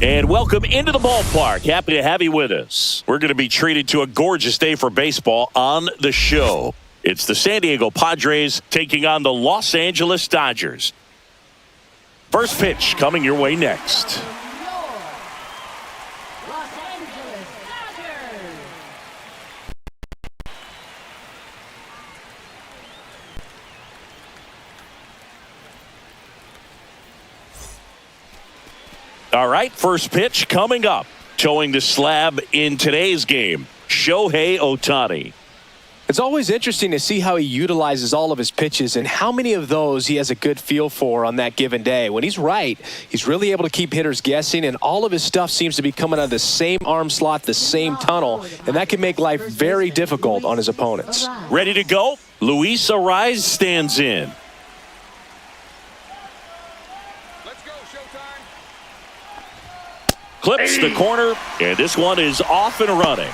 And welcome into the ballpark. Happy to have you with us. We're going to be treated to a gorgeous day for baseball on the show. It's the San Diego Padres taking on the Los Angeles Dodgers. First pitch coming your way next. All right, first pitch coming up. Towing the slab in today's game, Shohei Ohtani. It's always interesting to see how he utilizes all of his pitches and how many of those he has a good feel for on that given day. When he's right, he's really able to keep hitters guessing, and all of his stuff seems to be coming out of the same arm slot, the same tunnel, and that can make life very difficult on his opponents. Ready to go? Luis Arraez stands in. Clips the corner, and this one is off and running.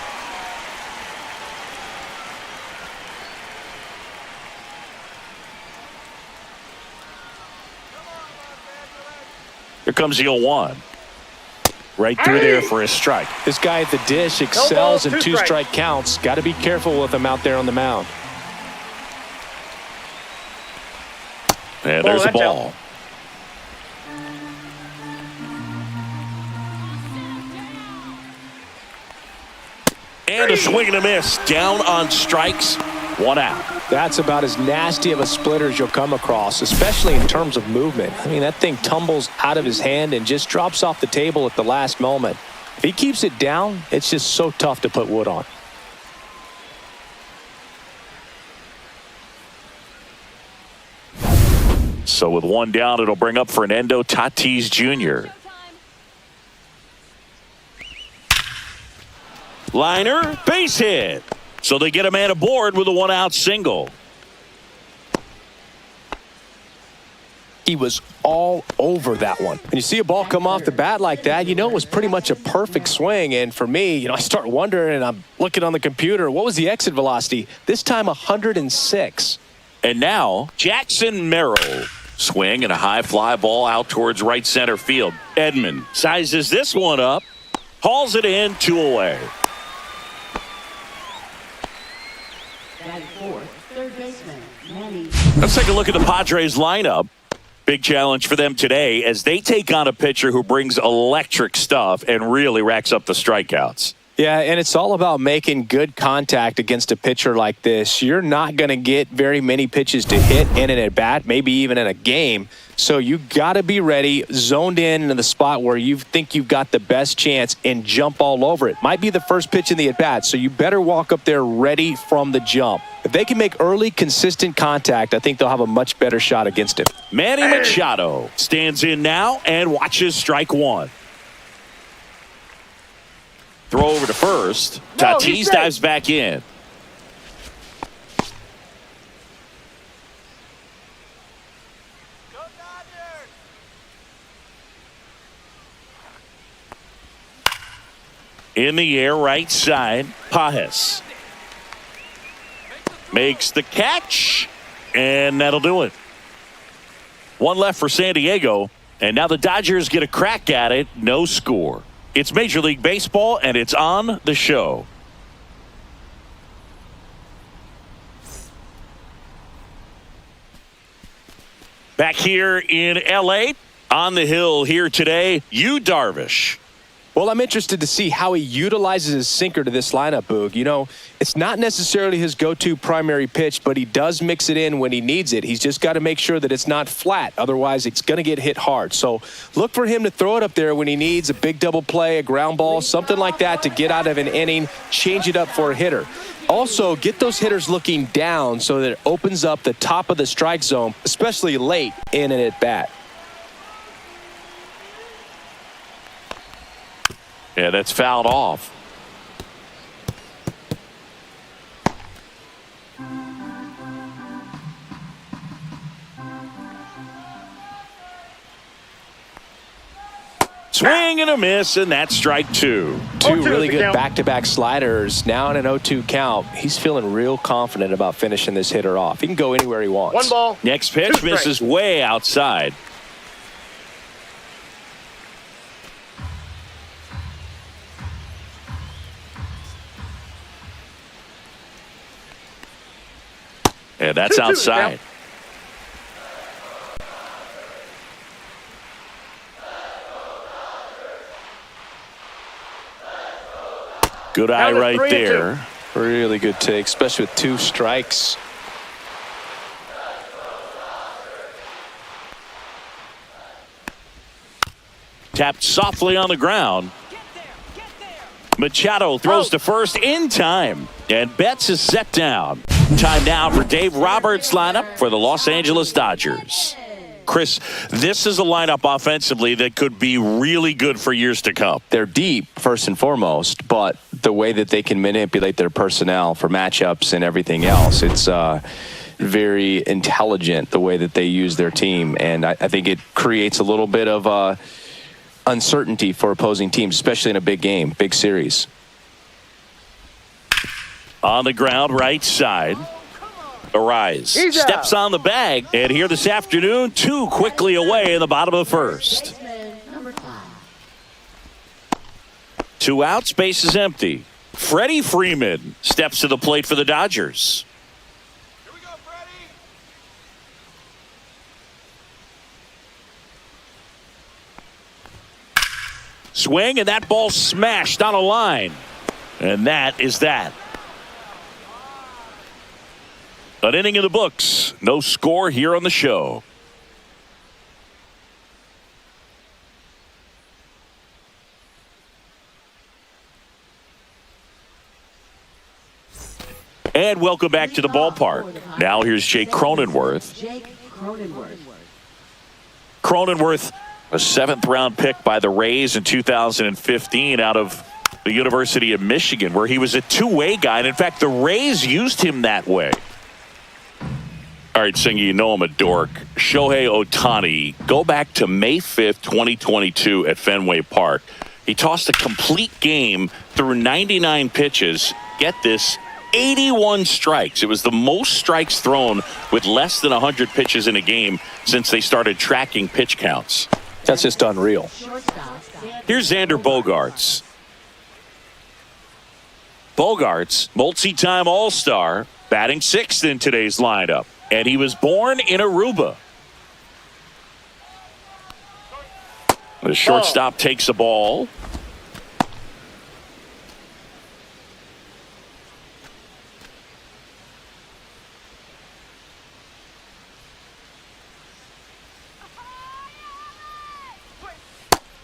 Here comes the 0-1. Right through there for a strike. This guy at the dish excels in two-strike counts. Got to be careful with him out there on the mound. And there's a ball. And a swing and a miss. Down on strikes. 1 out. That's about as nasty of a splitter as you'll come across, especially in terms of movement. I mean, that thing tumbles out of his hand and just drops off the table at the last moment. If he keeps it down, it's just so tough to put wood on. So with 1 down, it'll bring up Fernando Tatis Jr. Liner, base hit. So they get a man aboard with a 1-out single. He was all over that one. When you see a ball come off the bat like that, you know it was pretty much a perfect swing. And for me, I start wondering, and I'm looking on the computer, what was the exit velocity? This time 106. And now Jackson Merrill. Swing and a high fly ball out towards right center field. Edman sizes this one up, hauls it in, 2 away. Let's take a look at the Padres lineup. Big challenge for them today as they take on a pitcher who brings electric stuff and really racks up the strikeouts. Yeah, and it's all about making good contact against a pitcher like this. You're not going to get very many pitches to hit in an at-bat, maybe even in a game. So you got to be ready, zoned in the spot where you think you've got the best chance and jump all over it. Might be the first pitch in the at-bat, so you better walk up there ready from the jump. If they can make early, consistent contact, I think they'll have a much better shot against it. Manny Machado stands in now and watches strike 1. Throw over to first. Tatis dives back in. In the air, right side, Pajes. Makes the catch, and that'll do it. 1 left for San Diego, and now the Dodgers get a crack at it. No score. It's Major League Baseball, and it's on the show. Back here in L.A., on the hill here today, Yu Darvish. Well, I'm interested to see how he utilizes his sinker to this lineup, Boog. It's not necessarily his go-to primary pitch, but he does mix it in when he needs it. He's just got to make sure that it's not flat. Otherwise, it's going to get hit hard. So look for him to throw it up there when he needs a big double play, a ground ball, something like that to get out of an inning, change it up for a hitter. Also, get those hitters looking down so that it opens up the top of the strike zone, especially late in an at-bat. Yeah, that's fouled off. Swing and a miss, and that's strike 2. Two really good back-to-back sliders. Now in an 0-2 count. He's feeling real confident about finishing this hitter off. He can go anywhere he wants. 1 ball. Next pitch misses way outside. And that's outside. Good eye right there. Really good take, especially with 2 strikes. Tapped softly on the ground. Machado throws to first in time. And Betts is set down. Time now for Dave Roberts' lineup for the Los Angeles Dodgers. Chris, this is a lineup offensively that could be really good for years to come. They're deep, first and foremost, but the way that they can manipulate their personnel for matchups and everything else, it's very intelligent the way that they use their team. And I think it creates a little bit of uncertainty for opposing teams, especially in a big game, big series. On the ground, right side. Arise steps on the bag, and here this afternoon, 2 quickly away in the bottom of the first. 2 outs, base is empty. Freddie Freeman steps to the plate for the Dodgers. Here we go, Freddie. Swing, and that ball smashed on a line. And that is that. An inning in the books. No score here on the show. And welcome back to the ballpark. Now here's Jake Cronenworth. Cronenworth, a 7th-round pick by the Rays in 2015 out of the University of Michigan, where he was a two-way guy. And in fact, the Rays used him that way. All right, Singy, you know I'm a dork. Shohei Ohtani, go back to May 5th, 2022 at Fenway Park. He tossed a complete game through 99 pitches. Get this, 81 strikes. It was the most strikes thrown with less than 100 pitches in a game since they started tracking pitch counts. That's just unreal. Here's Xander Bogaerts. Bogaerts, multi-time All-Star, batting 6th in today's lineup. And he was born in Aruba. The shortstop takes a ball.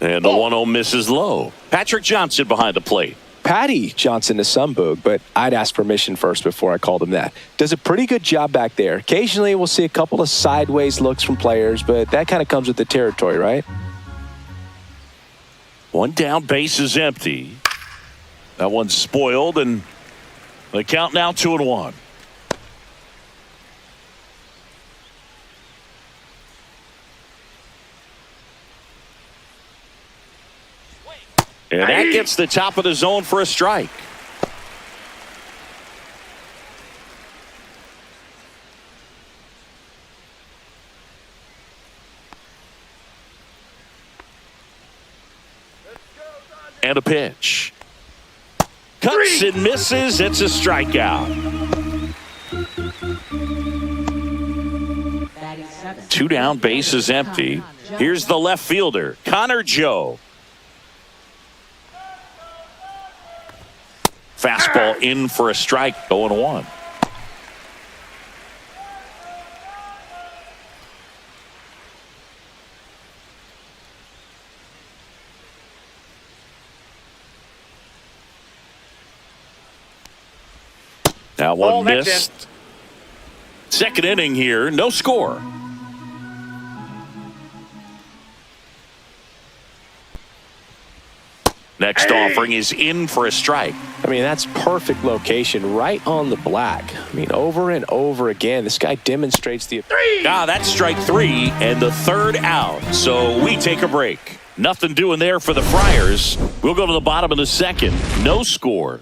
And the 1-0 misses low. Patrick Johnson behind the plate. Patty Johnson to some boog, but I'd ask permission first before I called him that. Does a pretty good job back there. Occasionally we'll see a couple of sideways looks from players, but that kind of comes with the territory, right? 1 down, base is empty. That one's spoiled, and the count now 2-1. And that gets the top of the zone for a strike. And a pitch. Cuts and misses. It's a strikeout. 2 down, base is empty. Here's the left fielder, Connor Joe. Fastball in for a strike, 0-1. Now one missed. Second inning here, no score. Next offering is in for a strike. I mean, that's perfect location, right on the black. I mean, over and over again, this guy demonstrates the... That's strike 3 and the 3rd out. So we take a break. Nothing doing there for the Friars. We'll go to the bottom of the 2nd. No score.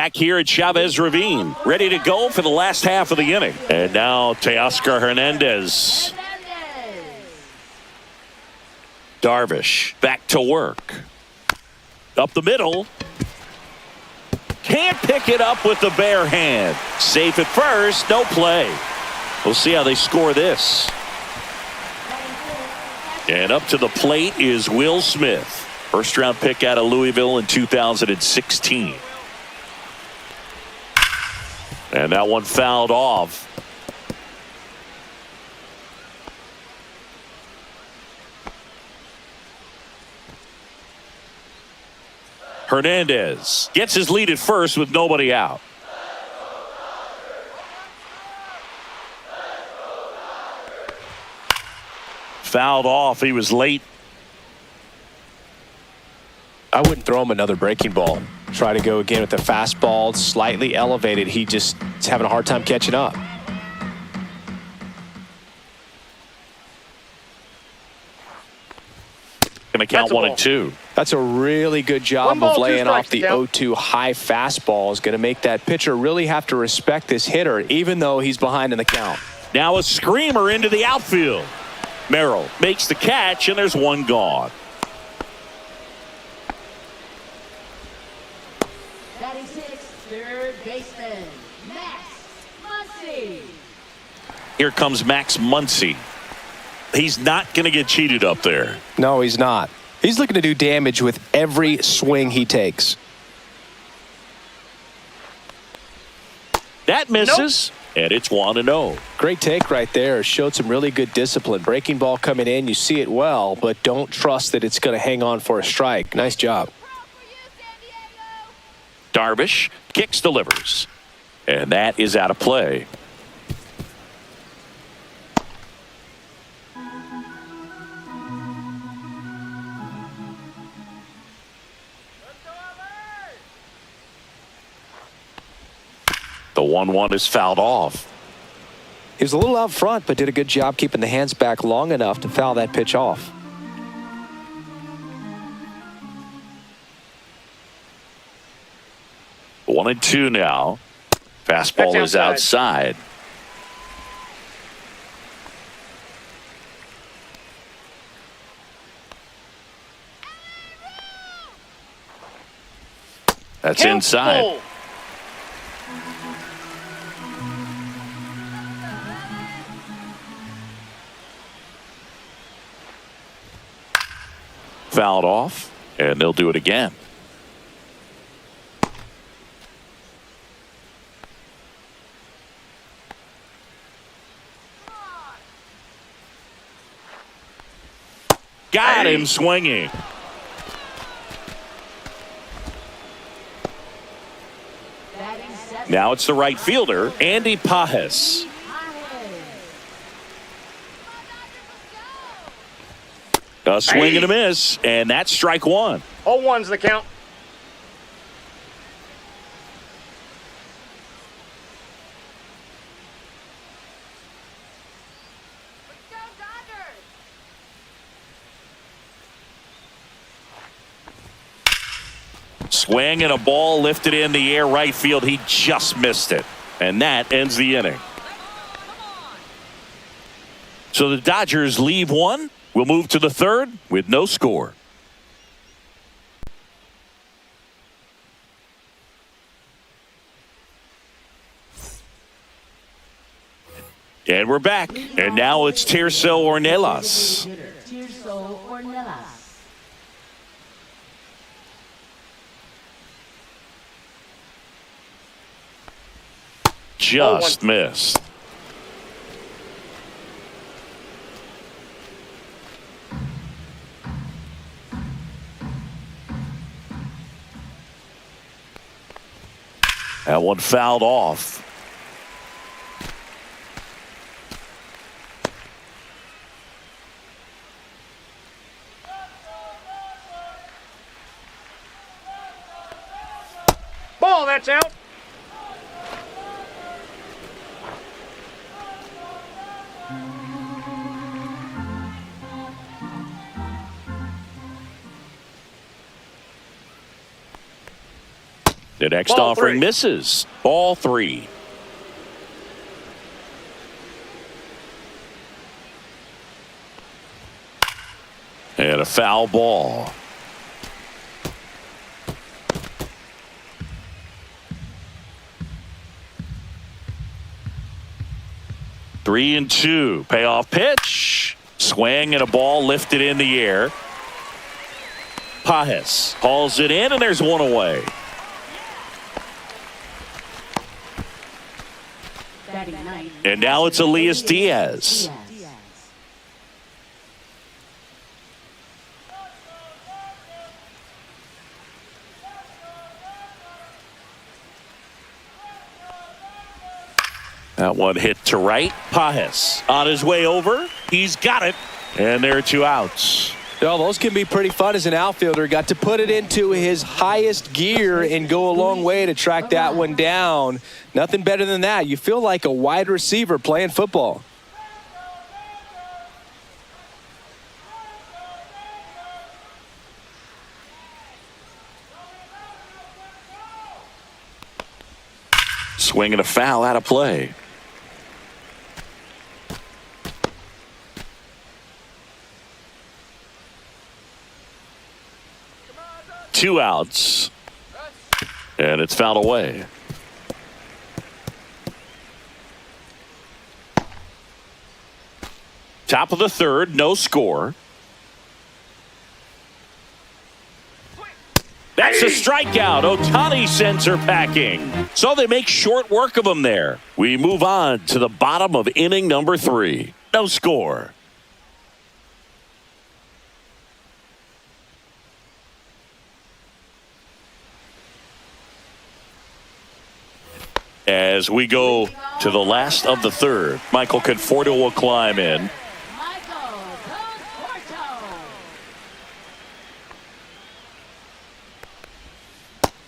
back here at Chavez Ravine, ready to go for the last half of the inning. And now Teoscar Hernandez. Darvish back to work. Up the middle. Can't pick it up with the bare hand. Safe at first, no play. We'll see how they score this. And up to the plate is Will Smith. First round pick out of Louisville in 2016. And that one fouled off. Hernandez gets his lead at first with nobody out. Fouled off. He was late. I wouldn't throw him another breaking ball. Try to go again with the fastball, slightly elevated. He just is having a hard time catching up. Going to count 1 and 2. That's a really good job of laying off the 0-2 high fastball. Is going to make that pitcher really have to respect this hitter, even though he's behind in the count. Now a screamer into the outfield. Merrill makes the catch, and there's one gone. Batting six, third baseman, Max Muncy. Here comes Max Muncy. He's not going to get cheated up there. No, he's not. He's looking to do damage with every swing he takes. That misses, and it's 1-0. Great take right there. Showed some really good discipline. Breaking ball coming in, you see it well, but don't trust that it's going to hang on for a strike. Nice job. Darvish kicks, delivers, and that is out of play. The 1-1 is fouled off. He was a little out front, but did a good job keeping the hands back long enough to foul that pitch off. One and two now. Fastball is outside. That's inside. Fouled off, and they'll do it again. Got him swinging. Now it's the right fielder, Andy Pajes. A swing and a miss, and that's strike one. 0-1's the count. Swing and a ball lifted in the air right field. He just missed it, and that ends the inning. So the Dodgers leave one. We'll move to the third with no score. And we're back. And now it's Tirso Ornelas. Tirso Ornelas. Just missed. That one fouled off. Ball, that's out. The next Ball offering three. misses. Ball 3. And a foul ball. Three and 2. Payoff pitch. Swing and a ball lifted in the air. Pajes hauls it in, and there's one away. And now it's Elias Diaz. That one hit to right. Pajes on his way over. He's got it. And there are 2 outs. Well, those can be pretty fun as an outfielder. Got to put it into his highest gear and go a long way to track that one down. Nothing better than that. You feel like a wide receiver playing football. Swing and a foul out of play. Two outs. And it's fouled away. Top of the third, no score. That's a strikeout. Ohtani sends her packing. So they make short work of him there. We move on to the bottom of inning number 3. No score. As we go to the last of the third, Michael Conforto will climb in.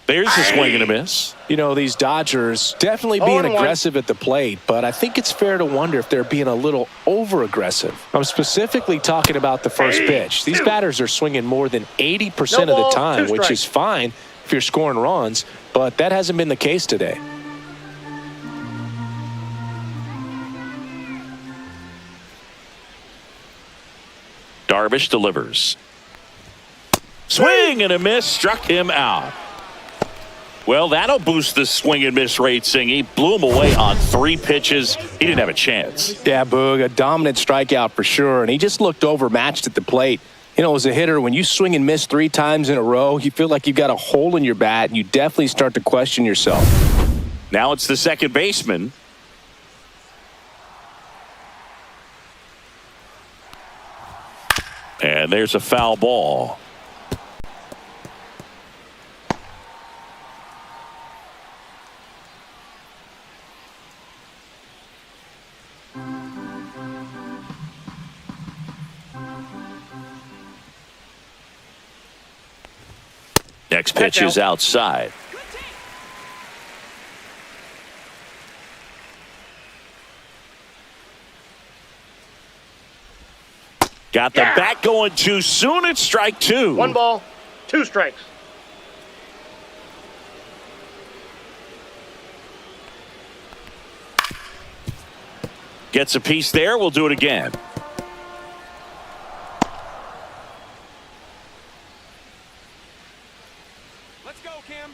There's a swing and a miss. You know, these Dodgers definitely being 0-1. aggressive at the plate, but I think it's fair to wonder if they're being a little over-aggressive. I'm specifically talking about the first pitch. These batters are swinging more than 80% of the time, which is fine if you're scoring runs, but that hasn't been the case today. Darvish delivers. Swing and a miss, struck him out. Well, that'll boost the swing and miss rate, Singy. He blew him away on 3 pitches. He didn't have a chance. Yeah, Boog, a dominant strikeout for sure, and he just looked overmatched at the plate. You know, as a hitter, when you swing and miss 3 times in a row, you feel like you've got a hole in your bat, and you definitely start to question yourself. Now it's the second baseman. And there's a foul ball. Next pitch is outside. Got the bat going too soon. It's strike 2. 1 ball, 2 strikes. Gets a piece there. We'll do it again. Let's go, Kim.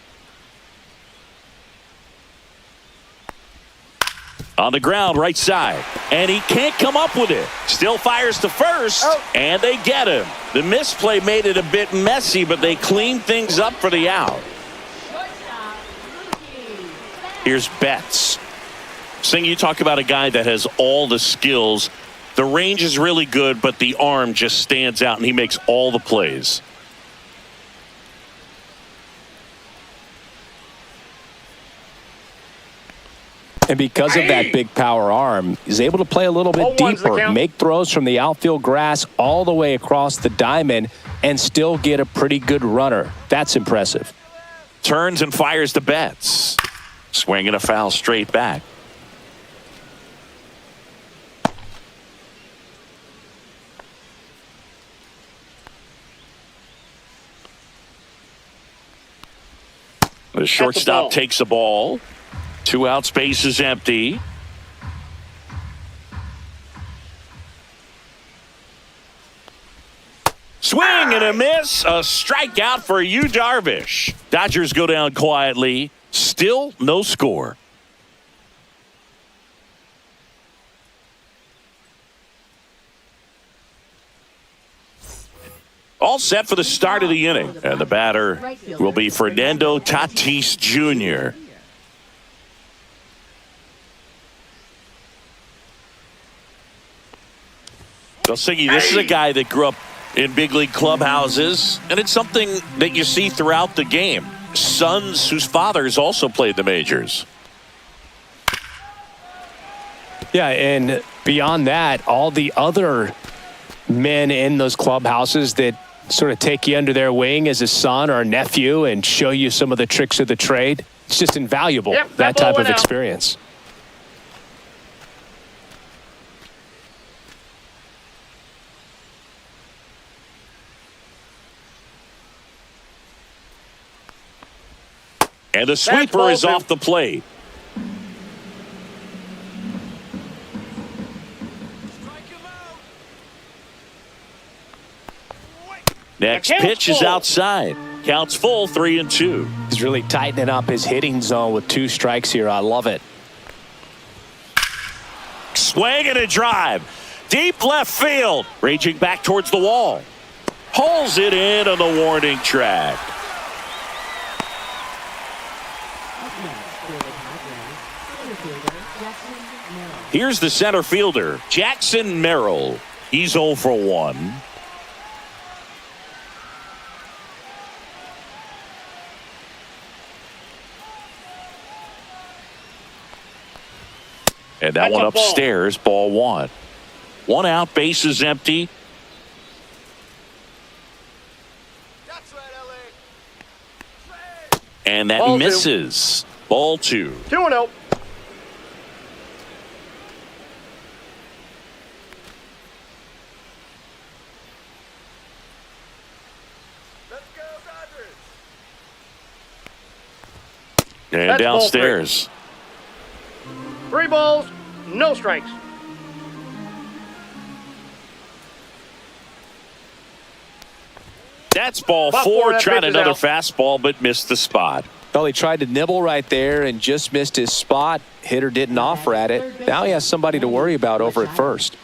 On the ground, right side. And he can't come up with it. Still fires to first. And they get him. The misplay made it a bit messy, but they cleaned things up for the out. Here's Betts. Sing, you talk about a guy that has all the skills. The range is really good, but the arm just stands out, and he makes all the plays. And because of that big power arm, he's able to play a little bit 0-1's the deeper, count. make throws from the outfield grass all the way across the diamond, and still get a pretty good runner. That's impressive. Turns and fires to Betts. Swinging a foul straight back. The shortstop takes the ball. 2 out, space is empty. Swing and a miss. A strikeout for Yu Darvish. Dodgers go down quietly. Still no score. All set for the start of the inning. And the batter will be Fernando Tatis Jr. Siggy, this is a guy that grew up in big league clubhouses, and it's something that you see throughout the game. Sons whose fathers also played the majors. Yeah, and beyond that, all the other men in those clubhouses that sort of take you under their wing as a son or a nephew and show you some of the tricks of the trade. It's just invaluable, that type of experience. And the sweeper is off the plate. Next pitch is outside. Counts full, 3-2. He's really tightening up his hitting zone with 2 strikes here. I love it. Swing and a drive. Deep left field. Raging back towards the wall. Pulls it in on the warning track. Here's the center fielder, Jackson Merrill. He's 0 for 1. And that one upstairs, ball 1. 1 out, base is empty. That's right, LA. And that Ball misses. Ball 2. 2-0. Let's go, Dodgers. And That's ball downstairs. 3 balls, no strikes. That's ball Ball 4. four, that Tried pitch is another out. fastball, but missed the spot. Well, he tried to nibble right there and just missed his spot. Hitter didn't offer at it. Now he has somebody to worry about over at first.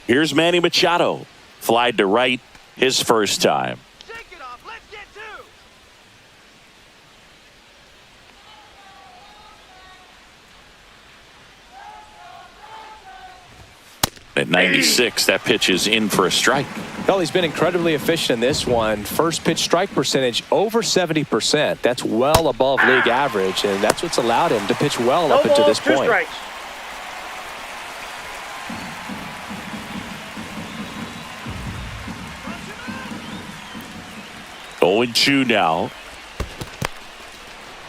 Here's Manny Machado. Flied to right his first time. Shake it off. Let's get 2. At 96, that pitch is in for a strike. Well, he's been incredibly efficient in this one. First pitch strike percentage over 70%. That's well above league average, and that's what's allowed him to pitch well No up until balls, this 2 point. strikes. Oh, 0-2 now.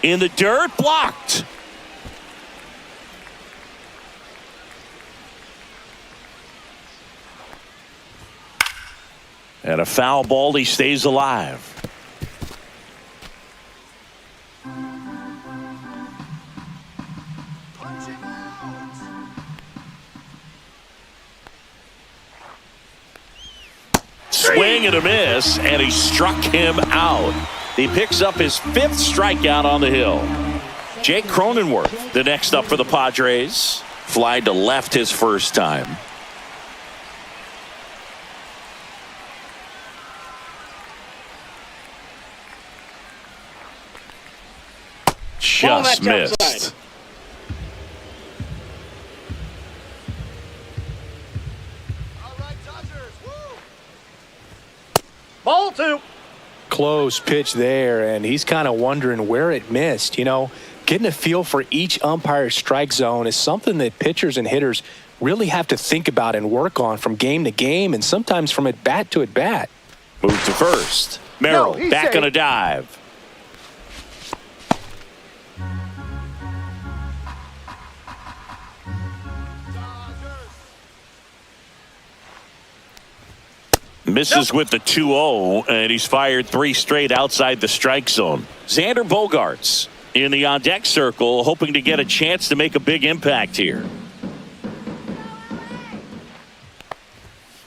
In the dirt, blocked. And a foul ball, he stays alive. Punch him out. Swing and a miss, and he struck him out. He picks up his 5th strikeout on the hill. Jake Cronenworth, the next up for the Padres. Flied to left his first time. Just missed. outside. All right, Dodgers. Woo. Ball 2. Close pitch there, and he's kind of wondering where it missed. You know, getting a feel for each umpire's strike zone is something that pitchers and hitters really have to think about and work on from game to game and sometimes from at bat to at bat. Move to first. Merrill he's back safe. on a dive. Misses with the 2-0, and he's fired 3 straight outside the strike zone. Xander Bogaerts in the on-deck circle, hoping to get a chance to make a big impact here.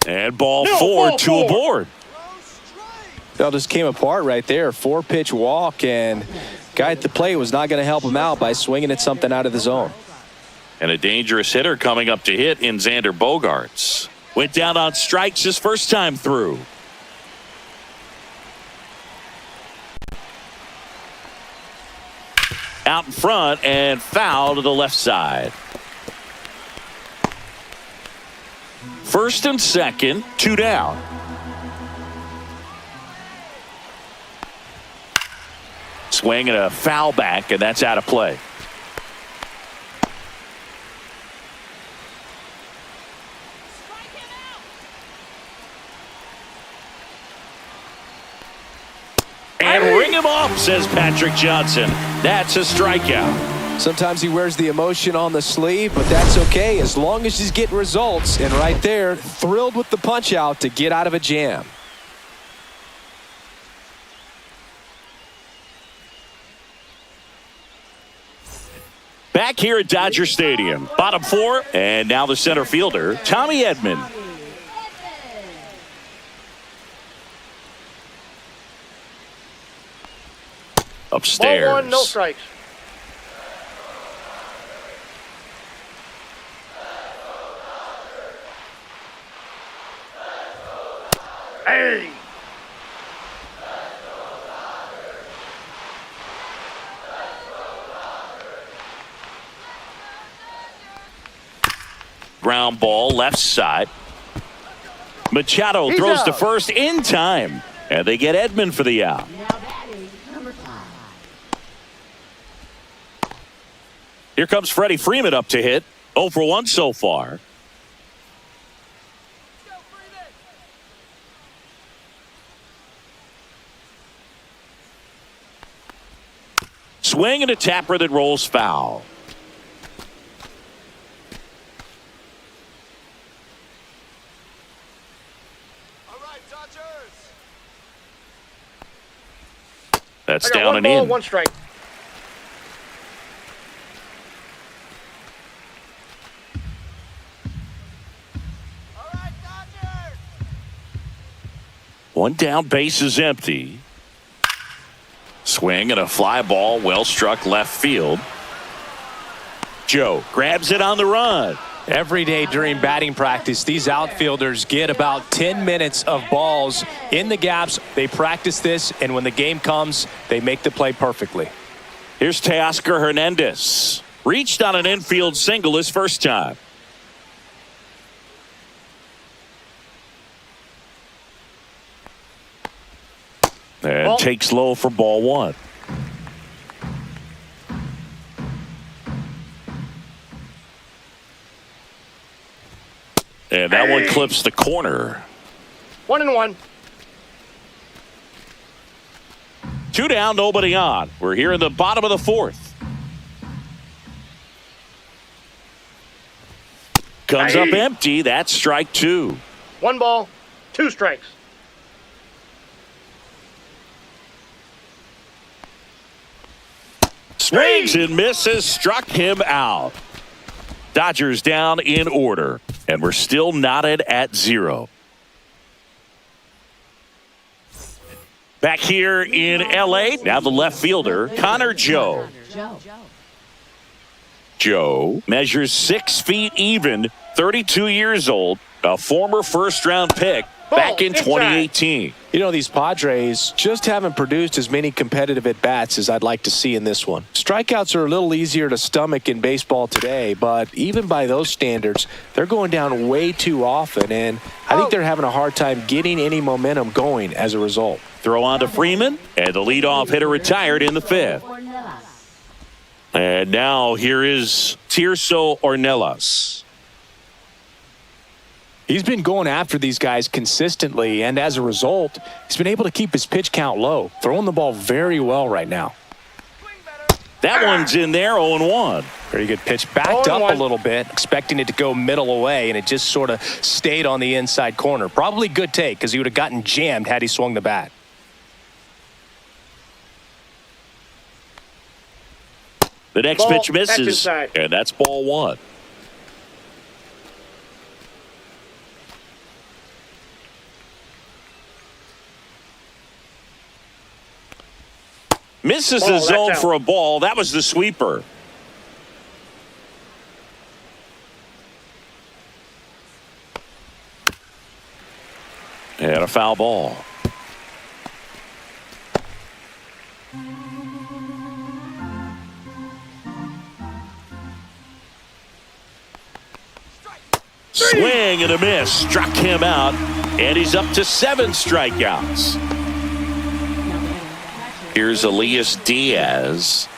And ball 4, 2 aboard. That just came apart right there. 4-pitch walk, and guy at the plate was not going to help him out by swinging at something out of the zone. And a dangerous hitter coming up to hit in Xander Bogaerts. Went down on strikes his first time through. Out in front and foul to the left side. First and second, 2 down. Swing and a foul back, and that's out of play. And ring him off, says Patrick Johnson. That's a strikeout. Sometimes he wears the emotion on the sleeve, but that's okay as long as he's getting results. And right there, thrilled with the punch out to get out of a jam. Back here at Dodger Stadium, bottom 4, and now the center fielder, Tommy Edman. Upstairs. Ball 1, no strikes. Hey! Ground ball left side. Machado He's throws to out. first in time, and they get Edman for the out. Now batting number 5. Here comes Freddie Freeman up to hit. 0 for 1 so far. Swing and a tapper that rolls foul. All right, Dodgers. That's I got down 1 and ball, in. 1 strike. All right, Dodgers. 1 down, base is empty. Swing and a fly ball, well struck left field. Joe grabs it on the run. Every day during batting practice, these outfielders get about 10 minutes of balls in the gaps. They practice this, and when the game comes, they make the play perfectly. Here's Teoscar Hernandez. Reached on an infield single his first time. And Ball. takes low for ball 1. And that one clips the corner. 1-1. 2 down, nobody on. We're here in the bottom of the 4th. Comes up empty. That's strike 2. 1 ball, 2 strikes. Swings and misses. Struck him out. Dodgers down in order. And we're still knotted at 0. Back here in L.A., now the left fielder, Connor Joe. Joe measures 6 feet even, 32 years old, a former first-round pick back in 2018. You know, these Padres just haven't produced as many competitive at-bats as I'd like to see in this one. Strikeouts are a little easier to stomach in baseball today, but even by those standards, they're going down way too often, and I think they're having a hard time getting any momentum going as a result. Throw on to Freeman, and the leadoff hitter retired in the 5th. And now here is Tirso Ornelas. He's been going after these guys consistently, and as a result, he's been able to keep his pitch count low, throwing the ball very well right now. That one's in there, 0-1. Very good pitch. Backed up a little bit, expecting it to go middle away, and it just sort of stayed on the inside corner. Probably good take, because he would have gotten jammed had he swung the bat. The next pitch misses, and that's ball one. Misses the zone for a ball. That was the sweeper. And a foul ball. Swing and a miss. Struck him out. And he's up to 7 strikeouts. Here's Elias Diaz.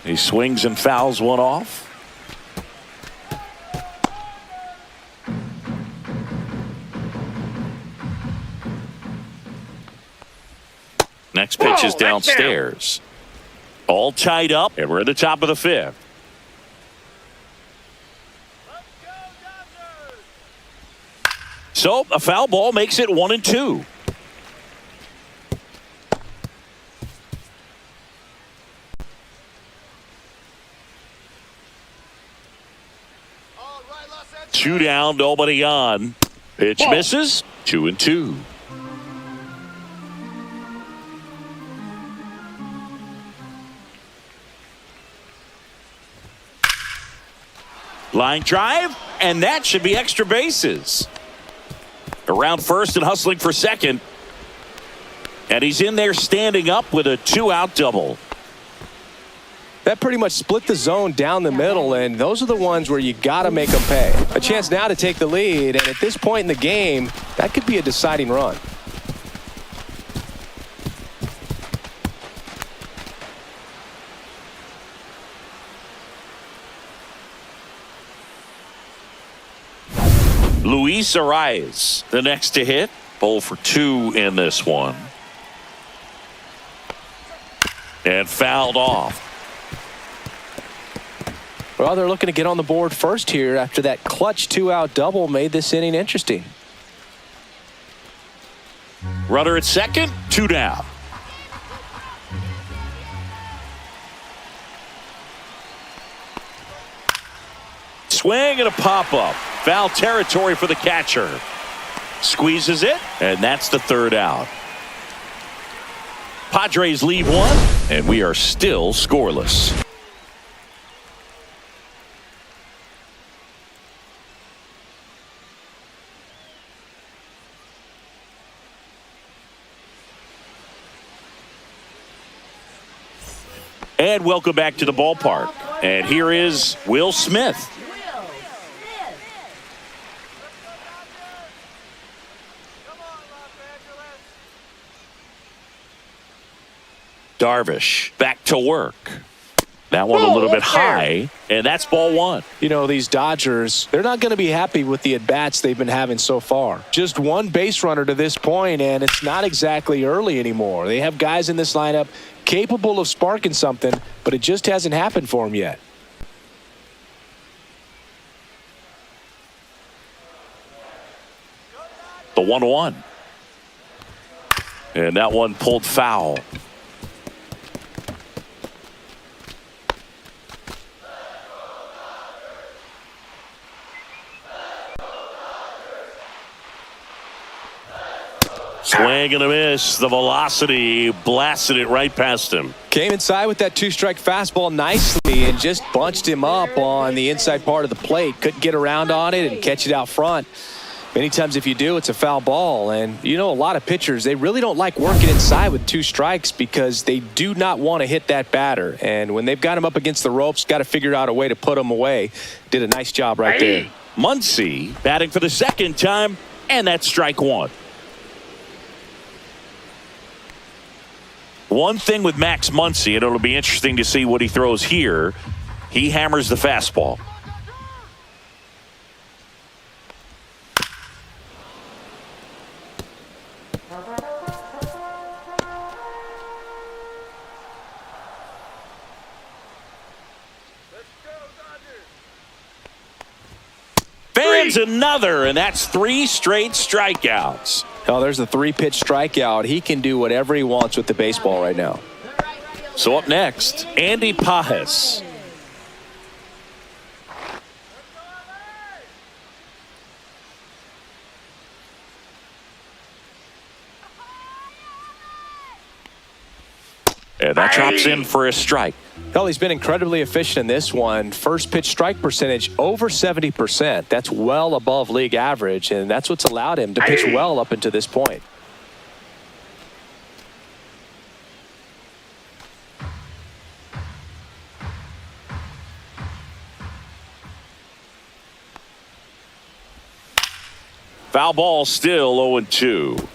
He swings and fouls one off. Next pitch is downstairs. All tied up, and we're at the top of the 5th. So a foul ball makes it 1-2. Two down, nobody on. Pitch misses. 2-2. Line drive, and that should be extra bases. Around first and hustling for second. And he's in there standing up with a 2-out double. That pretty much split the zone down the middle, and those are the ones where you got to make them pay. A chance now to take the lead, and at this point in the game, that could be a deciding run. Luis Arias, the next to hit. 0 for 2 in this one. And fouled off. Well, they're looking to get on the board first here after that clutch 2-out double made this inning interesting. Runner at second, 2 down. Swing and a pop-up. Foul territory for the catcher. Squeezes it, and that's the 3rd out. Padres leave 1, and we are still scoreless. And welcome back to the ballpark. And here is Will Smith. Darvish back to work. That one a little bit high, and that's ball 1. You know, these Dodgers, they're not going to be happy with the at-bats they've been having so far. Just one base runner to this point, and it's not exactly early anymore. They have guys in this lineup capable of sparking something, but it just hasn't happened for them yet. The 1-1. And that one pulled foul. Swing and a miss. The velocity blasted it right past him. Came inside with that 2-strike fastball nicely and just bunched him up on the inside part of the plate. Couldn't get around on it and catch it out front. Many times if you do, it's a foul ball. And you know, a lot of pitchers, they really don't like working inside with 2 strikes because they do not want to hit that batter. And when they've got him up against the ropes, got to figure out a way to put him away. Did a nice job right there. Muncy batting for the 2nd time, and that's strike 1. One thing with Max Muncy, and it'll be interesting to see what he throws here. He hammers the fastball. lands another, and that's 3 straight strikeouts. Oh, there's a 3-pitch strikeout. He can do whatever he wants with the baseball right now. So up next, Andy Pajes. And that drops in for a strike. Well, he's been incredibly efficient in this one. First pitch strike percentage over 70%. That's well above league average, and that's what's allowed him to pitch well up until this point. Foul ball, still 0-2.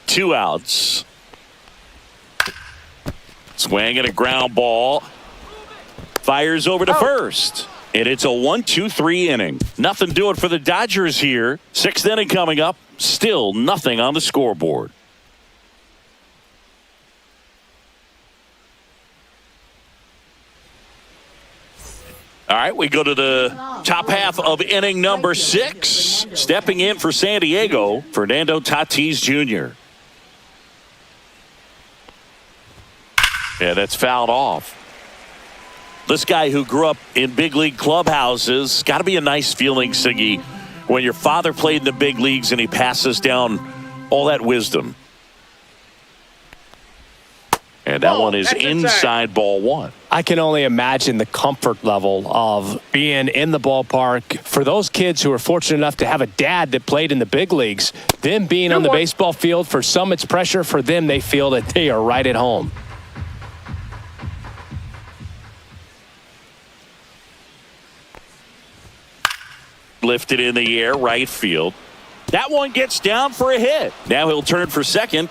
Two outs. Swing and a ground ball. Fires over to first. And it's a 1-2-3 inning. Nothing doing for the Dodgers here. 6th inning coming up. Still nothing on the scoreboard. All right, we go to the top half of inning number 6. Stepping in for San Diego, Fernando Tatis Jr. Yeah, that's fouled off. This guy who grew up in big league clubhouses, got to be a nice feeling, Siggy, when your father played in the big leagues and he passes down all that wisdom. And that one is inside ball 1. I can only imagine the comfort level of being in the ballpark. For those kids who are fortunate enough to have a dad that played in the big leagues, them being on the baseball field, for some it's pressure. For them, they feel that they are right at home. Lifted in the air, right field. That one gets down for a hit. Now he'll turn for second.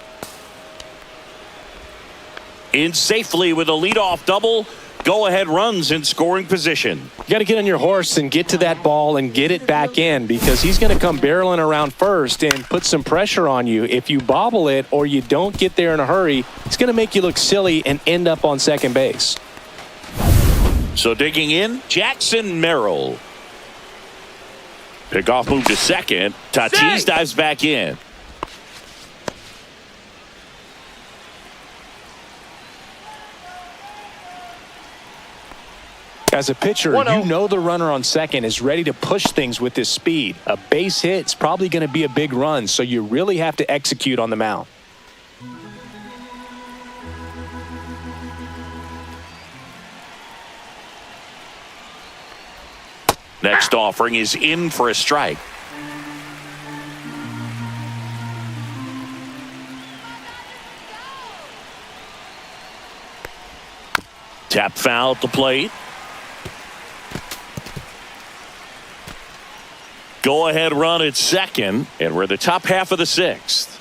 In safely with a leadoff double. Go-ahead runs in scoring position. You got to get on your horse and get to that ball and get it back in, because he's going to come barreling around first and put some pressure on you. If you bobble it or you don't get there in a hurry, it's going to make you look silly and end up on second base. So digging in, Jackson Merrill. Pickoff move to second. Tatis dives back in. As a pitcher, you know the runner on second is ready to push things with his speed. A base hit's probably going to be a big run, so you really have to execute on the mound. Next offering is in for a strike. Tap foul at the plate. Go ahead run at second, and we're the top half of the 6th.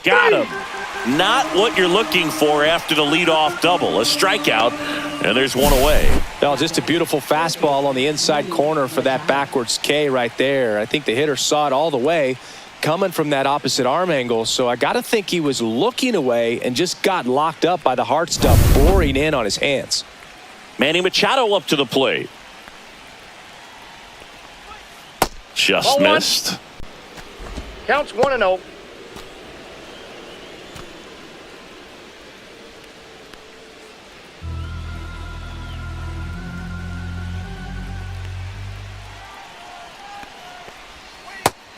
Got him. Not what you're looking for after the leadoff double. A strikeout, and there's one away. Well, just a beautiful fastball on the inside corner for that backwards K right there. I think the hitter saw it all the way coming from that opposite arm angle, so I got to think he was looking away and just got locked up by the hard stuff boring in on his hands. Manny Machado up to the plate. Just missed. Counts 1-0.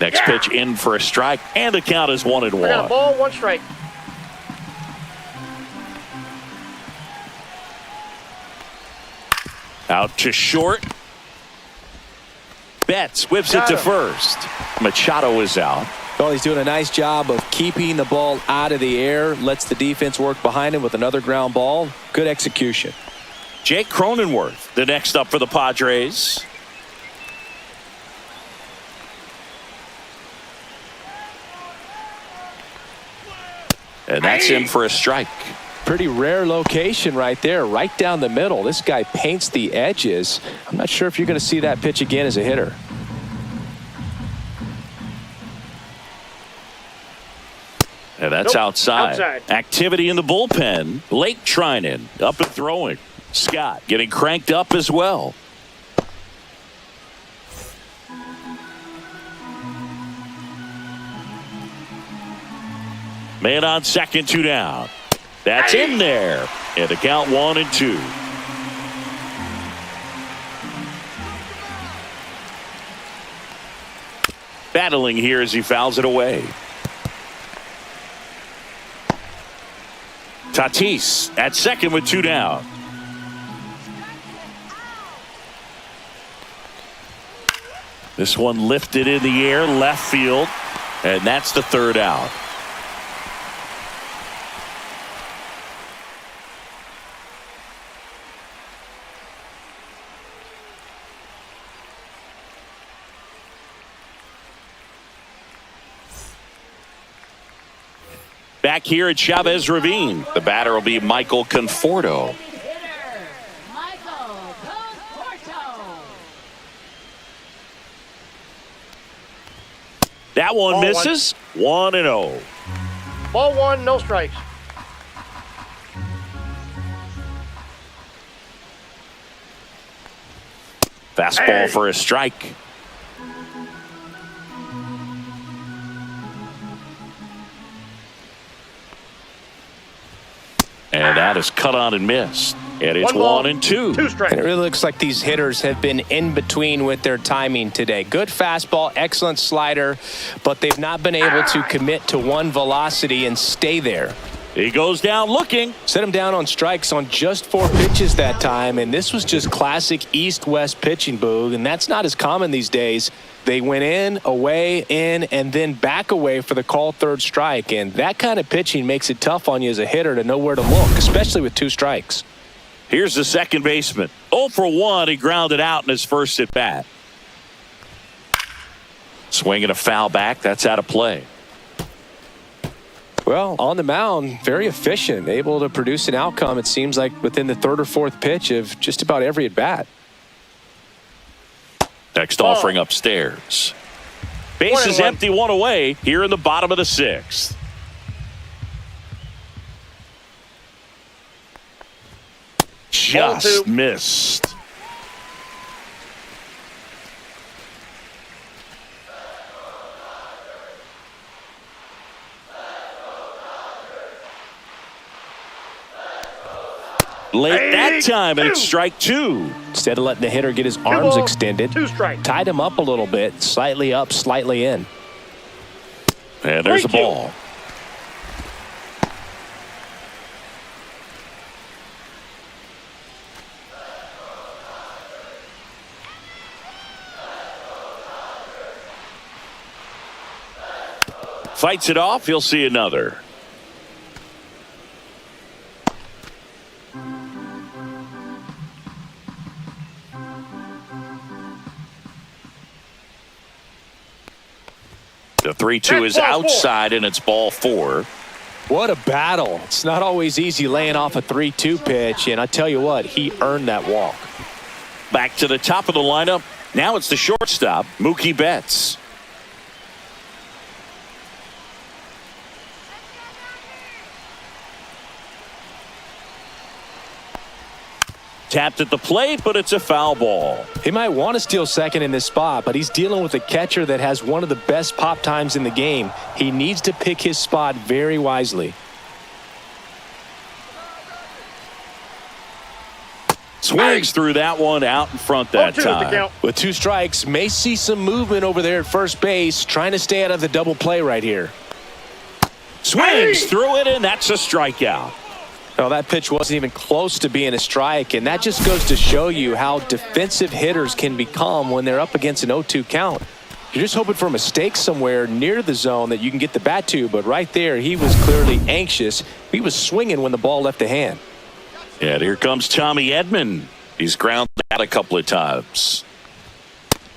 Next pitch in for a strike, and the count is 1-1. I got a ball, 1 strike. Out to short. Betts whips it to first. Machado is out. Well, he's doing a nice job of keeping the ball out of the air. Lets the defense work behind him with another ground ball. Good execution. Jake Cronenworth, the next up for the Padres. And that's in for a strike. Pretty rare location right there, right down the middle. This guy paints the edges. I'm not sure if you're going to see that pitch again as a hitter. And that's Nope, outside. outside. Activity in the bullpen. Lake Trinan up and throwing. Scott getting cranked up as well. Man on second, 2 down. That's in there. And the count 1-2. Battling here as he fouls it away. Tatis at second with 2 down. This one lifted in the air, left field, and that's the 3rd out. Back here at Chavez Ravine, the batter will be Michael Conforto. Hitter, Michael Conforto. That one Ball misses. 1-0. Ball 1, no strikes. Fastball for a strike. And that is cut on and missed. And it's 1 ball, 1-2. 2 strikes. And it really looks like these hitters have been in between with their timing today. Good fastball, excellent slider, but they've not been able to commit to one velocity and stay there. He goes down looking. Set him down on strikes on just 4 pitches that time, and this was just classic East-West pitching, Boog, and that's not as common these days. They went in, away, in, and then back away for the called 3rd strike, and that kind of pitching makes it tough on you as a hitter to know where to look, especially with 2 strikes. Here's the second baseman. 0 for 1. He grounded out in his first at bat. Swinging a foul back. That's out of play. Well, on the mound, very efficient, able to produce an outcome, it seems like, within the 3rd or 4th pitch of just about every at bat. Next offering upstairs. Base is empty, 1 away here in the bottom of the 6th. Just missed. Late that time, and it's strike 2. Instead of letting the hitter get his arms extended, 2 strikes. tied him up a little bit, slightly up, slightly in. And there's a ball. Fights it off. He'll see another. The 3-2 is outside, and it's ball 4. What a battle. It's not always easy laying off a 3-2 pitch, and I tell you what, he earned that walk. Back to the top of the lineup. Now it's the shortstop, Mookie Betts. Tapped at the plate, but it's a foul ball. He might want to steal second in this spot, but he's dealing with a catcher that has one of the best pop times in the game. He needs to pick his spot very wisely. Swings through that one out in front that time. With 2 strikes, may see some movement over there at first base, trying to stay out of the double play right here. Swings through it, and that's a strikeout. Oh, that pitch wasn't even close to being a strike, and that just goes to show you how defensive hitters can become when they're up against an 0-2 count. You're just hoping for a mistake somewhere near the zone that you can get the bat to, but right there, he was clearly anxious. He was swinging when the ball left the hand. And here comes Tommy Edman. He's grounded out a couple of times.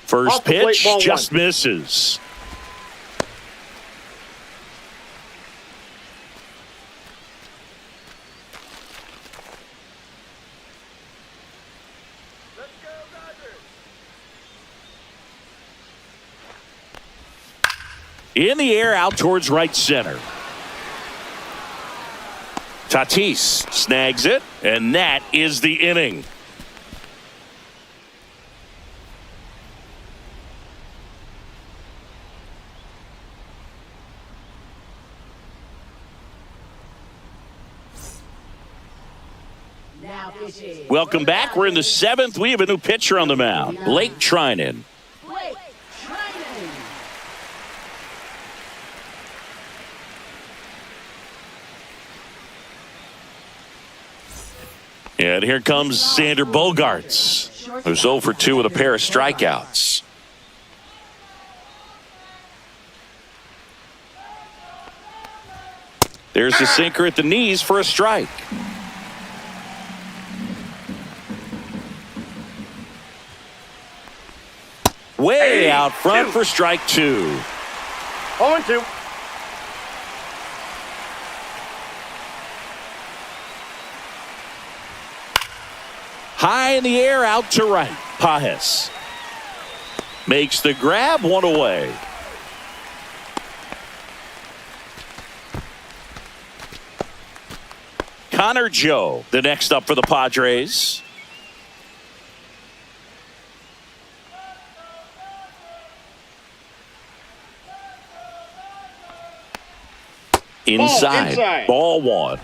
First pitch just misses. In the air, out towards right center. Tatis snags it, and that is the inning. Now pitching. Welcome back. We're in the 7th. We have a new pitcher on the mound, Blake Trinan. Blake Trinan. And here comes Xander Bogaerts, who's 0 for 2 with a pair of strikeouts. There's the sinker at the knees for a strike. Way out front for strike 2. 0-2. High in the air, out to right. Pajes makes the grab, 1 away. Connor Joe, the next up for the Padres. Inside. Ball 1.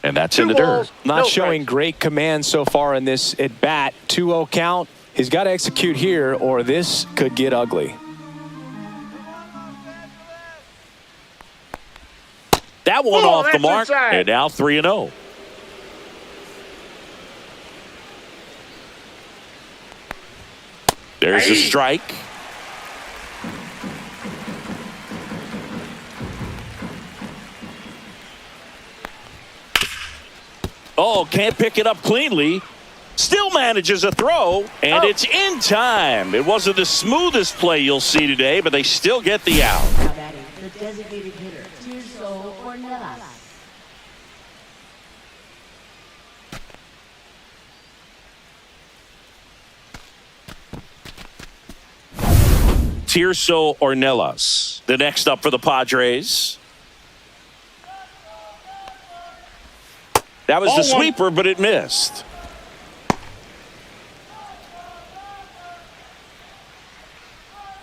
And that's in the dirt. Not showing great command so far in this at bat. 2-0 count. He's got to execute here or this could get ugly. That one off the mark. Inside. And now 3-0. There's a strike. Oh, can't pick it up cleanly. Still manages a throw, and it's in time. It wasn't the smoothest play you'll see today, but they still get the out. Now batting the designated hitter, Tirso Ornelas. Tirso Ornelas, the next up for the Padres. That was the sweeper, but it missed.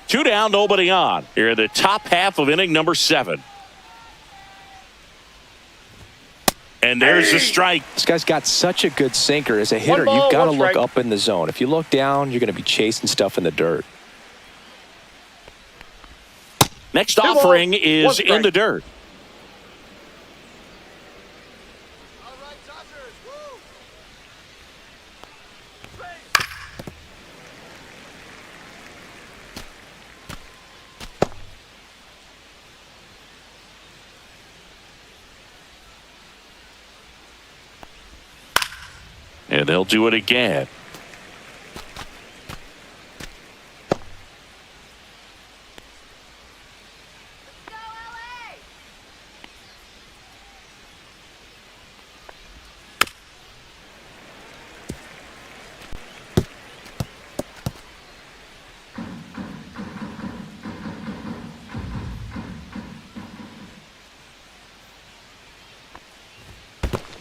Two down, nobody on. Here in the top half of inning number 7. And there's a strike. This guy's got such a good sinker. As a hitter, you've got to look up in the zone. If you look down, you're going to be chasing stuff in the dirt. Next offering is in the dirt. All right, Dodgers. Woo! And they'll do it again.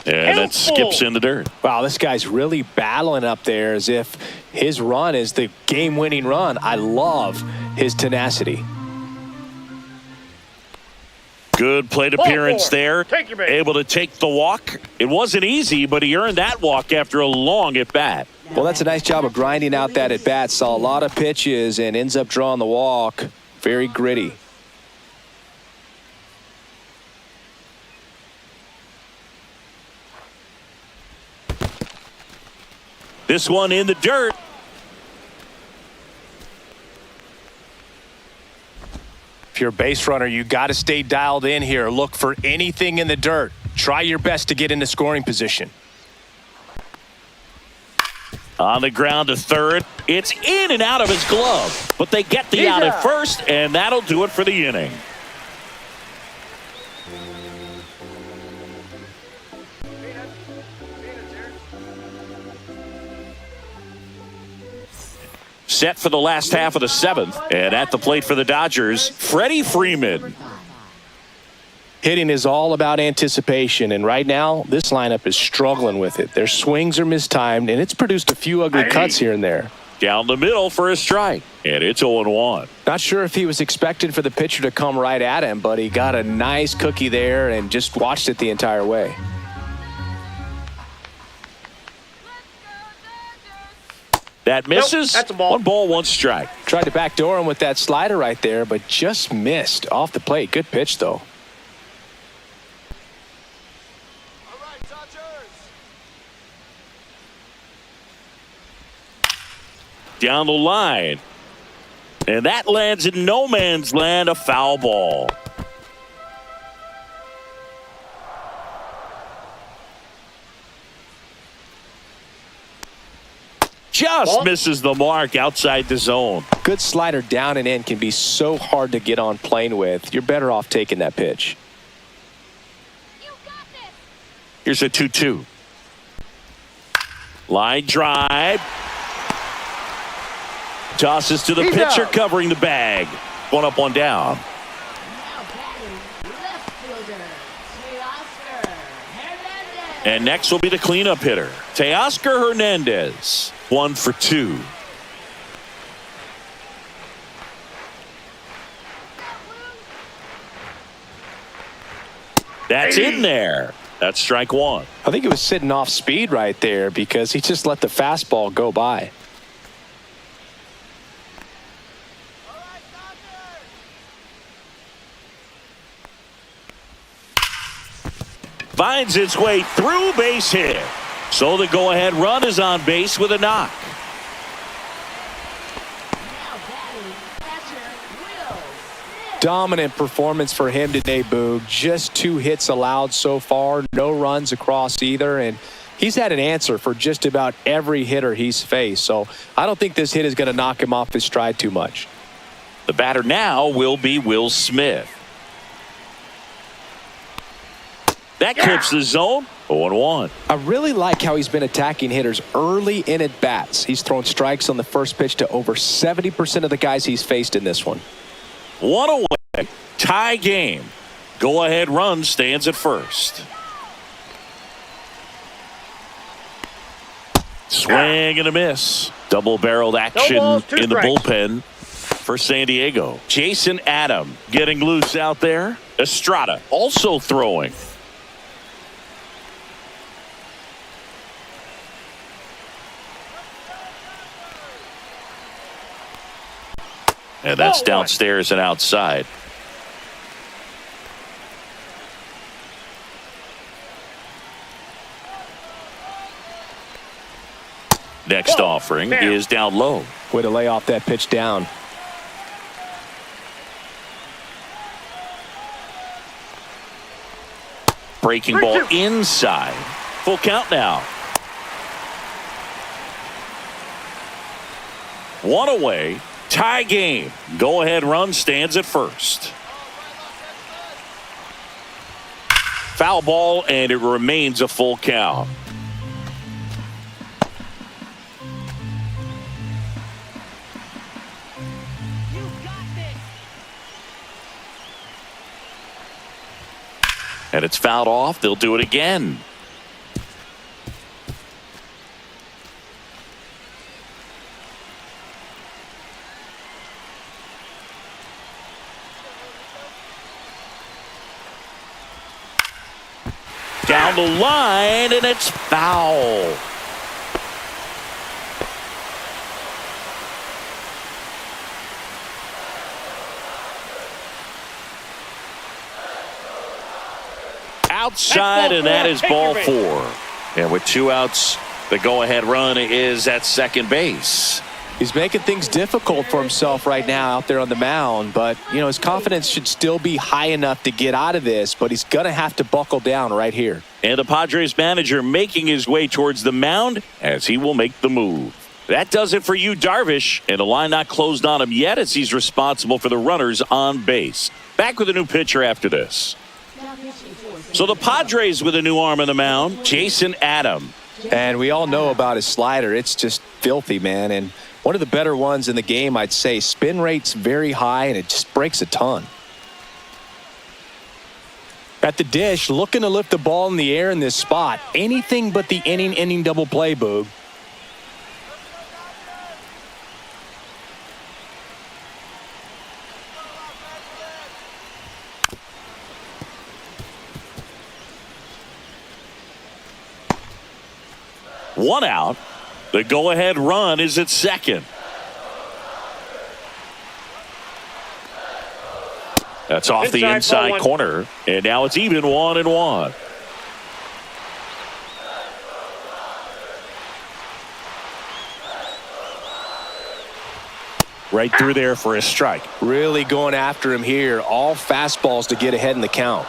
And that skips in the dirt. Wow, this guy's really battling up there as if his run is the game-winning run. I love his tenacity. Good plate appearance there. Take your base. Able to take the walk. It wasn't easy, but he earned that walk after a long at-bat. Well, that's a nice job of grinding out that at-bat. Saw a lot of pitches and ends up drawing the walk. Very gritty. This one in the dirt. If you're a base runner, you got to stay dialed in here. Look for anything in the dirt. Try your best to get into scoring position. On the ground to third. It's in and out of his glove. But they get the out at first, and that'll do it for the inning. set for the last half of the seventh. And at the plate for the Dodgers, Freddie Freeman. Hitting is all about anticipation, and right now, this lineup is struggling with it. Their swings are mistimed, and it's produced a few ugly cuts here and there. Down the middle for a strike, and it's 0-1. Not sure if he was expecting for the pitcher to come right at him, but he got a nice cookie there and just watched it the entire way. That misses. Nope, that's a ball. 1 ball, 1 strike. Tried to backdoor him with that slider right there, but just missed off the plate. Good pitch, though. All right, Dodgers. Down the line. And that lands in no man's land, a foul ball. Just misses the mark outside the zone. Good slider down and in can be so hard to get on plane with. You're better off taking that pitch. Here's a 2-2. Line drive. Tosses to the He's pitcher out. covering the bag. 1 up, 1 down. Now batting, left fielder, Teoscar Hernandez. And next will be the cleanup hitter, Teoscar Hernandez. 1 for 2. That's in there. That's strike 1. I think he was sitting off speed right there because he just let the fastball go by. All right, Dodgers. Finds its way through, base hit. So the go-ahead run is on base with a knock. Now batting, catcher, Lolzz. Dominant performance for him today, Boog. Just 2 hits allowed so far. No runs across either. And he's had an answer for just about every hitter he's faced. So I don't think this hit is going to knock him off his stride too much. The batter now will be Will Smith. That clips the zone. 0-1. I really like how he's been attacking hitters early in at bats. He's thrown strikes on the first pitch to over 70% of the guys he's faced in this one. 1 away. Tie game. Go-ahead run stands at first. Swing and a miss. Double-barreled action balls, 2 in the strikes. bullpen for San Diego. Jason Adam getting loose out there. Estrada also throwing. And that's downstairs and outside. Next offering is down low. Way to lay off that pitch down. Breaking ball inside. Full count now. 1 away. Tie game. Go ahead run stands at first. Foul ball, and it remains a full count. And it's fouled off. They'll do it again. Down the line, and it's foul. Outside, and that is ball 4. And with 2 outs, the go-ahead run is at second base. He's making things difficult for himself right now out there on the mound, but you know his confidence should still be high enough to get out of this, but he's gonna have to buckle down right here. And the Padres manager making his way towards the mound as he will make the move. That does it for you, Darvish, and the line not closed on him yet as he's responsible for the runners on base. Back with a new pitcher after this. So the Padres with a new arm on the mound, Jason Adam. And we all know about his slider. It's just filthy, man. And One of the better ones in the game, I'd say. Spin rate's very high, and it just breaks a ton. At the dish, looking to lift the ball in the air in this spot. Anything but the inning double play, Boog. One out. The go-ahead run is at second. That's off the inside corner. And now it's even 1-1. Right through there for a strike. Really going after him here. All fastballs to get ahead in the count.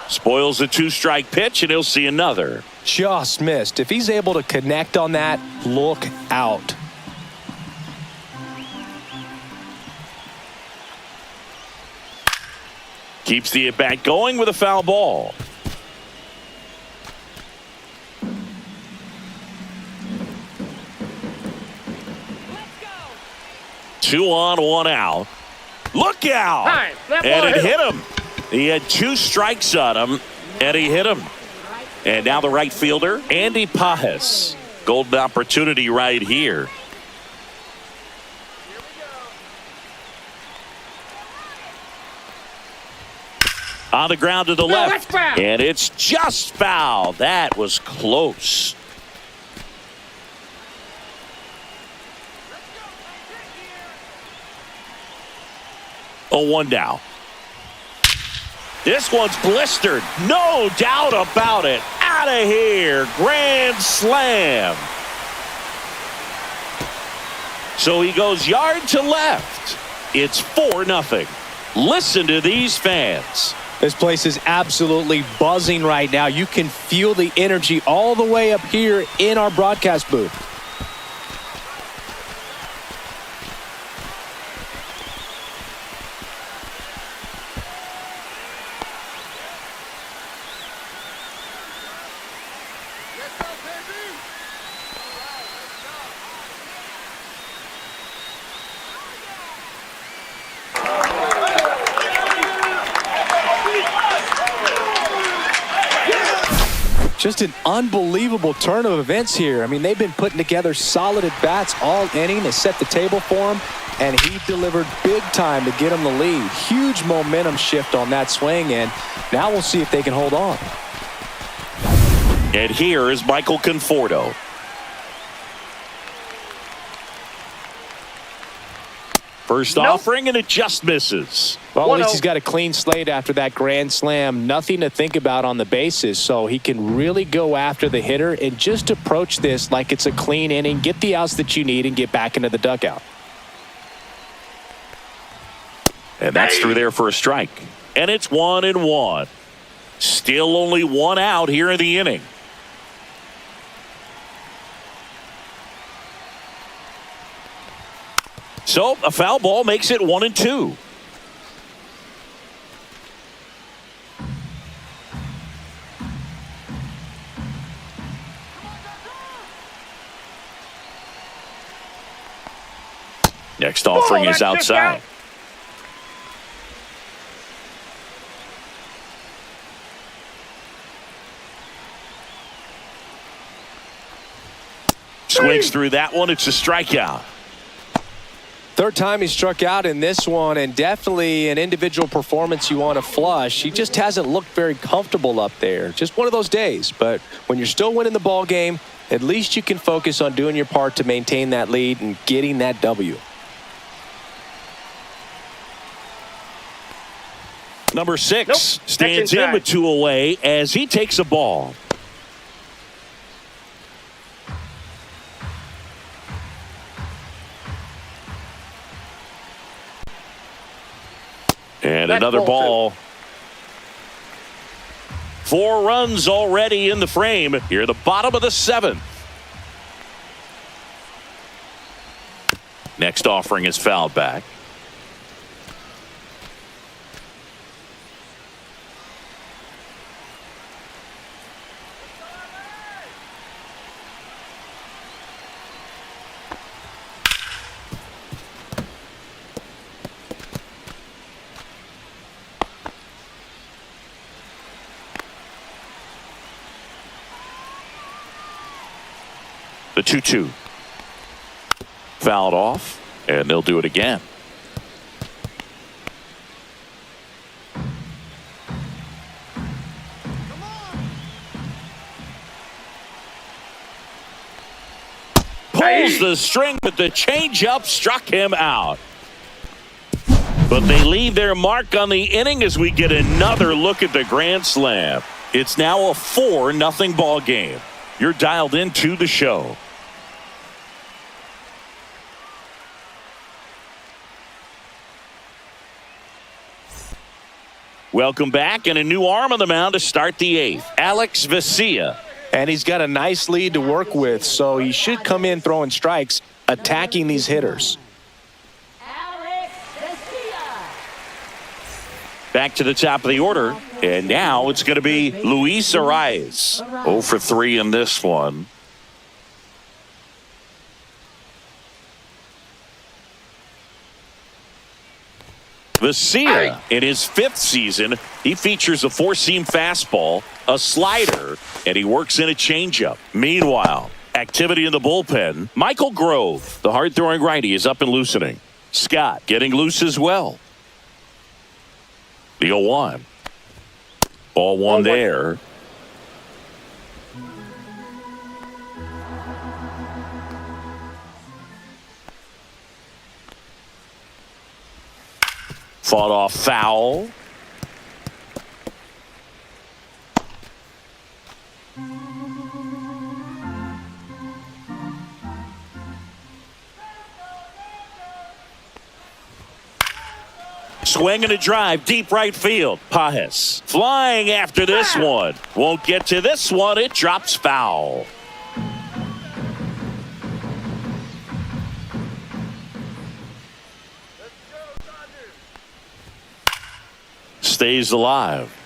Spoils the 2-strike pitch, and he'll see another. Just missed. If he's able to connect on that, look out. Keeps the at-bat going with a foul ball. Two on, one out. Look out! Hi, and it hit him. He had 2 strikes on him, and he hit him. And now the right fielder, Andy Pajes. Golden opportunity right here. On the ground to the left, and it's just foul. That was close. Oh, 1 down. This one's blistered. No doubt about it. Out of here. Grand slam. So he goes yard to left. It's 4-0. Listen to these fans. This place is absolutely buzzing right now. You can feel the energy all the way up here in our broadcast booth. Just an unbelievable turn of events here. I mean, they've been putting together solid at-bats all inning. They set the table for him, and he delivered big time to get him the lead. Huge momentum shift on that swing, and now we'll see if they can hold on. And here is Michael Conforto. First offering, and it just misses. Well, at least he's got a clean slate after that grand slam. Nothing to think about on the bases, so he can really go after the hitter and just approach this like it's a clean inning, get the outs that you need, and get back into the dugout. And that's through there for a strike. And it's 1-1. Still only 1 out here in the inning. So a foul ball makes it 1-2. Next offering is outside. Swings through that one. It's a strikeout. Third time he struck out in this one, and definitely an individual performance you want to flush. He just hasn't looked very comfortable up there. Just one of those days. But when you're still winning the ball game, at least you can focus on doing your part to maintain that lead and getting that W. Number 6 stands in with 2 away as he takes a ball. And another ball. 4 runs already in the frame. Here, the bottom of the 7th. Next offering is fouled back. The 2-2. Fouled off, and they'll do it again. Pulls the string, but the changeup struck him out. But they leave their mark on the inning as we get another look at the grand slam. It's now a 4-0 ball game. You're dialed into the show. Welcome back, and a new arm on the mound to start the 8th. Alex Vesia. And he's got a nice lead to work with, so he should come in throwing strikes, attacking these hitters. Back to the top of the order, and now it's going to be Luis Arias. 0 for 3 in this one. Vesia, in his 5th season, he features a 4-seam fastball, a slider, and he works in a changeup. Meanwhile, activity in the bullpen. Michael Grove, the hard-throwing righty, is up and loosening. Scott getting loose as well. The 0-1. Ball one there. Fought off foul. Swing and a drive, deep right field. Pajes flying after this one. Won't get to this one. It drops foul. Stays alive.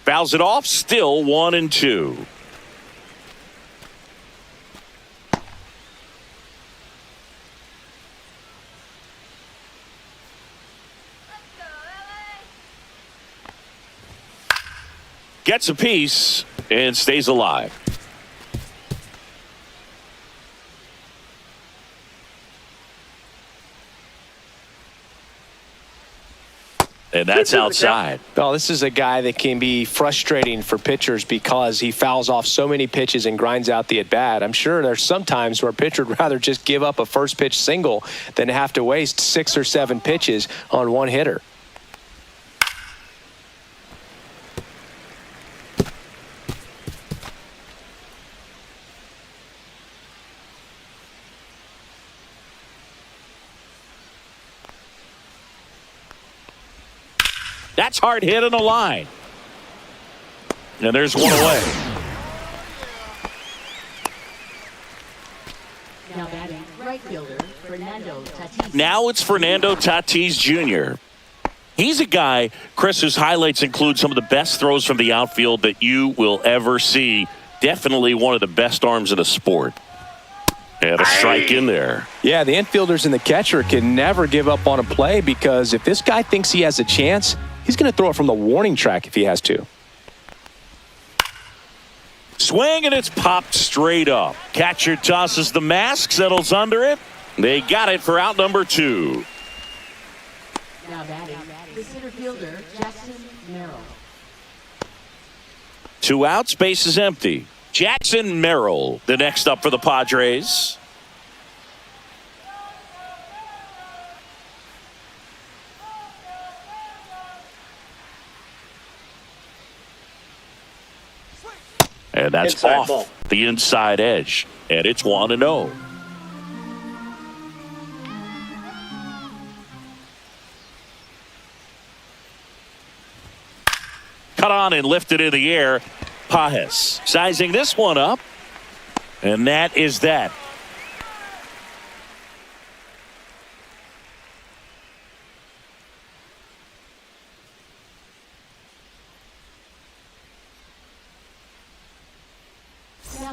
Fouls it off, still 1-2. Gets a piece and stays alive. And that's outside. Well, this is a guy that can be frustrating for pitchers because he fouls off so many pitches and grinds out the at-bat. I'm sure there's some times where a pitcher would rather just give up a first-pitch single than have to waste 6 or 7 pitches on one hitter. That's hard hit on the line. And there's one away. Now batting right fielder Fernando Tatis. Now it's Fernando Tatis Jr. He's a guy, Chris, whose highlights include some of the best throws from the outfield that you will ever see. Definitely one of the best arms in the sport. And a strike in there. Yeah, the infielders and the catcher can never give up on a play because if this guy thinks he has a chance, he's going to throw it from the warning track if he has to. Swing, and it's popped straight up. Catcher tosses the mask, settles under it. They got it for out number 2. Now batting the center fielder Jackson Merrill. 2 outs, base is empty. Jackson Merrill, the next up for the Padres. And that's Inside off ball. the inside edge. And it's 1-0. Cut on and lifted in the air. Pajes sizing this one up. And that is that.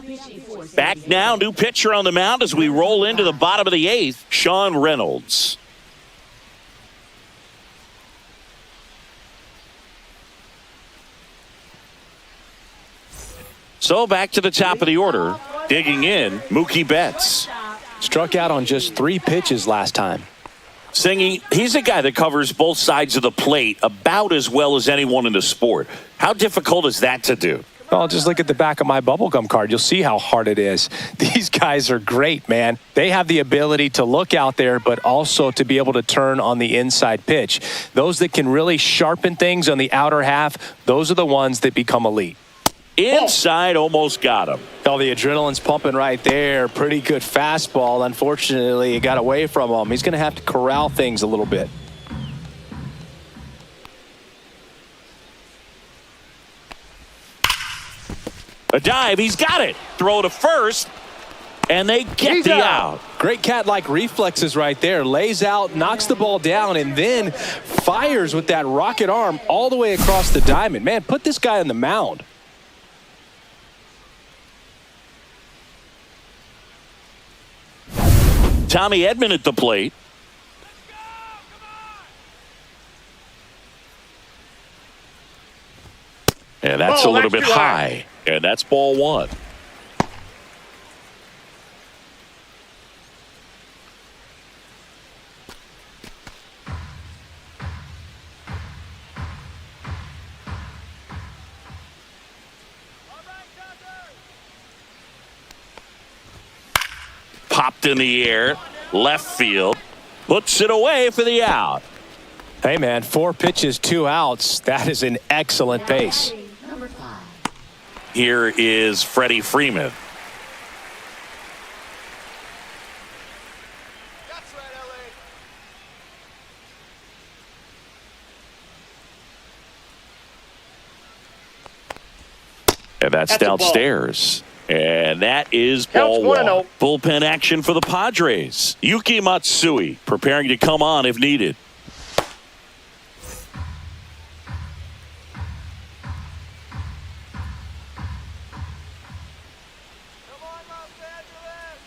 pitching for Back now, new pitcher on the mound as we roll into the bottom of the eighth, Sean Reynolds. So back to the top of the order, digging in, Mookie Betts. Struck out on just 3 pitches last time. Singy, he's a guy that covers both sides of the plate about as well as anyone in the sport. How difficult is that to do? Well, just look at the back of my bubblegum card. You'll see how hard it is. These guys are great, man. They have the ability to look out there, but also to be able to turn on the inside pitch. Those that can really sharpen things on the outer half, those are the ones that become elite. Inside, almost got him. Oh, the adrenaline's pumping right there. Pretty good fastball. Unfortunately, it got away from him. He's going to have to corral things a little bit. A dive, he's got it. Throw to first, and they get the out. Great cat-like reflexes right there. Lays out, knocks the ball down, and then fires with that rocket arm all the way across the diamond. Man, put this guy on the mound. Tommy Edman at the plate. And that's a little bit high. And that's ball 1. Popped in the air, left field, puts it away for the out. Hey, man, 4 pitches, 2 outs. That is an excellent pace. number 5. Here is Freddie Freeman. That's right, LA. And that's That's a ball. downstairs. And that is Counts ball 1. 1-0. Bullpen action for the Padres. Yuki Matsui preparing to come on if needed. Come on, Los Angeles.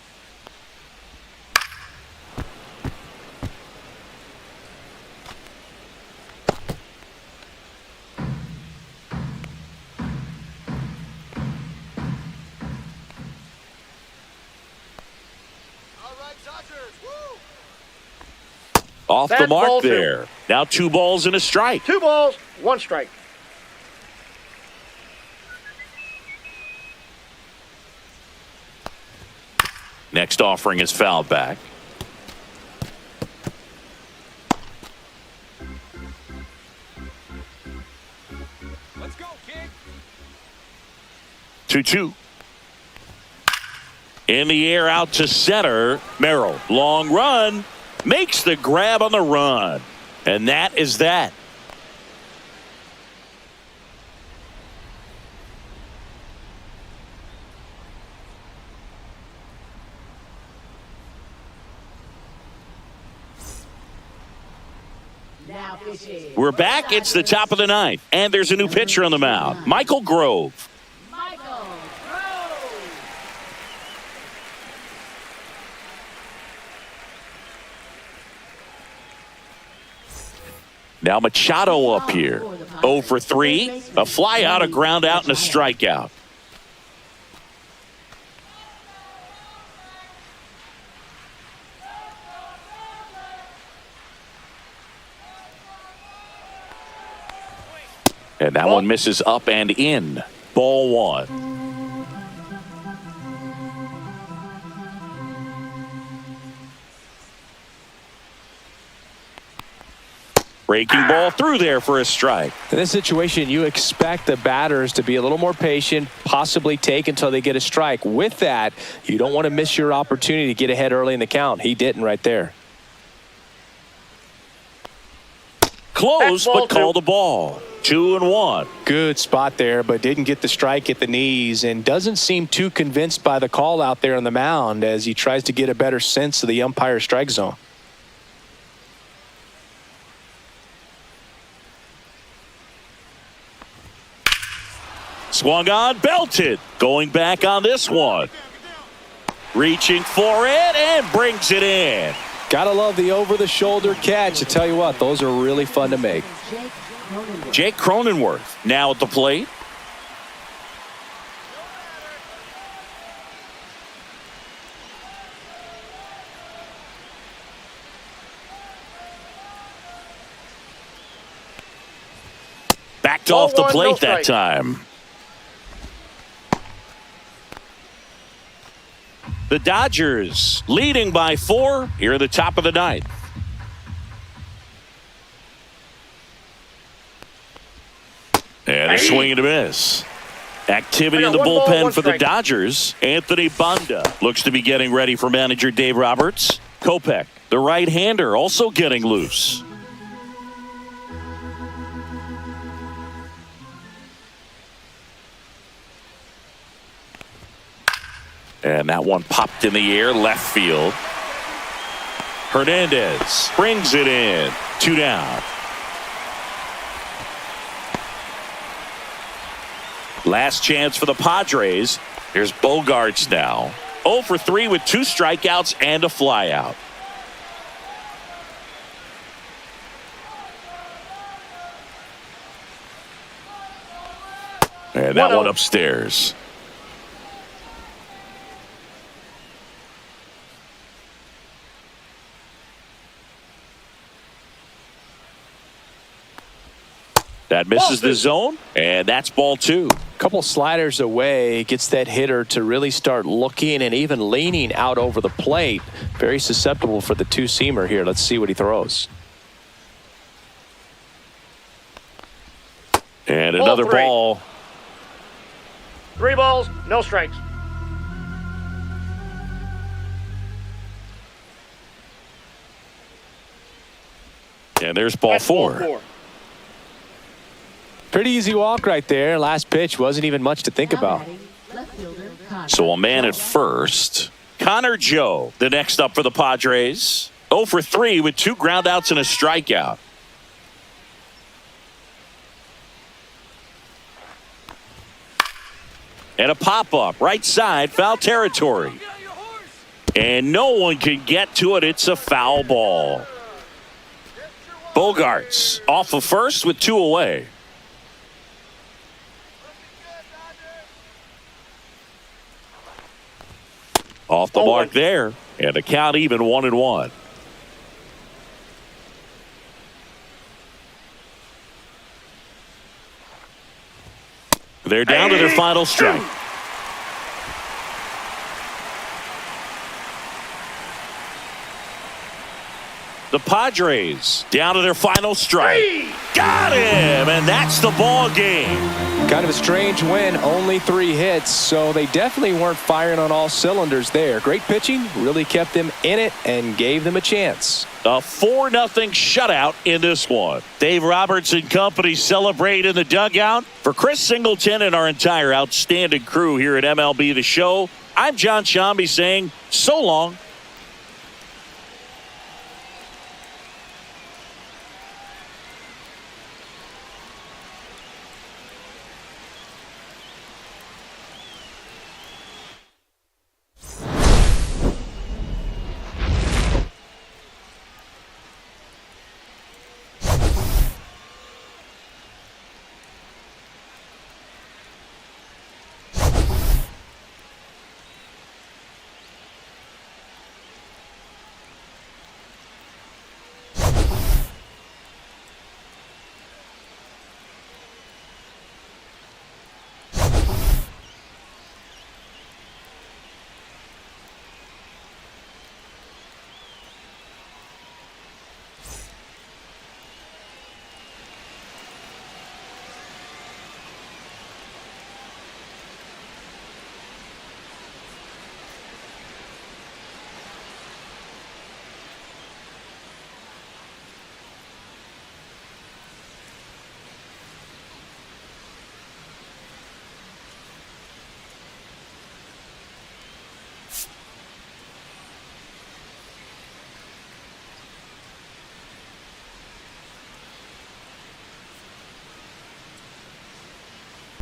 All right, Dodgers. Woo! Off the That's mark ball 2. there. Now 2 balls and a strike. 2 balls, 1 strike. Next offering is fouled back. Let's go, kid. 2-2. In the air out to center. Merrill, long run, makes the grab on the run. And that is that. Now pitching. We're back. It's the top of the 9th. And there's a new pitcher on the mound, Michael Grove. Michael Rose. Now Machado up here. 0 for 3. A fly out, a ground out, and a strikeout. And that one misses up and in. Ball 1. Breaking ball through there for a strike. In this situation, you expect the batters to be a little more patient, possibly take until they get a strike. With that, you don't want to miss your opportunity to get ahead early in the count. He didn't right there. Close, That's ball but call 2. the ball. 2-1. Good spot there, but didn't get the strike at the knees and doesn't seem too convinced by the call out there on the mound as he tries to get a better sense of the umpire's strike zone. Swung on, belted. Going back on this one. Reaching for it and brings it in. Gotta love the over-the-shoulder catch. I tell you what, those are really fun to make. Jake Cronenworth now at the plate. Backed off the plate that time. The Dodgers leading by 4 here at the top of the ninth. And a swing and a miss. Activity in the bullpen for the Dodgers. Anthony Banda looks to be getting ready for manager Dave Roberts. Kopech, the right-hander, also getting loose. And that one popped in the air, left field. Hernandez brings it in. 2 down. Last chance for the Padres. Here's Bogaerts now. 0 for 3 with 2 strikeouts and a flyout. And that one upstairs. That misses the zone, and that's ball 2. Couple sliders away, gets that hitter to really start looking and even leaning out over the plate. Very susceptible for the two-seamer here. Let's see what he throws. And another ball. 3 balls, no strikes. And there's ball 4. Pretty easy walk right there. Last pitch wasn't even much to think about. So a man at first. Connor Joe, the next up for the Padres. 0 for 3 with 2 groundouts and a strikeout. And a pop-up, right side, foul territory. And no one can get to it. It's a foul ball. Bogaerts off of first with 2 away. Off the mark there, and the count even 1-1. They're down to their final strike. The Padres down to their final strike. Got him, and that's the ball game. Kind of a strange win, only 3 hits, so they definitely weren't firing on all cylinders there. Great pitching, really kept them in it and gave them a chance. A 4-0 shutout in this one. Dave Roberts and company celebrate in the dugout. For Chris Singleton and our entire outstanding crew here at MLB The Show, I'm John Shambi saying so long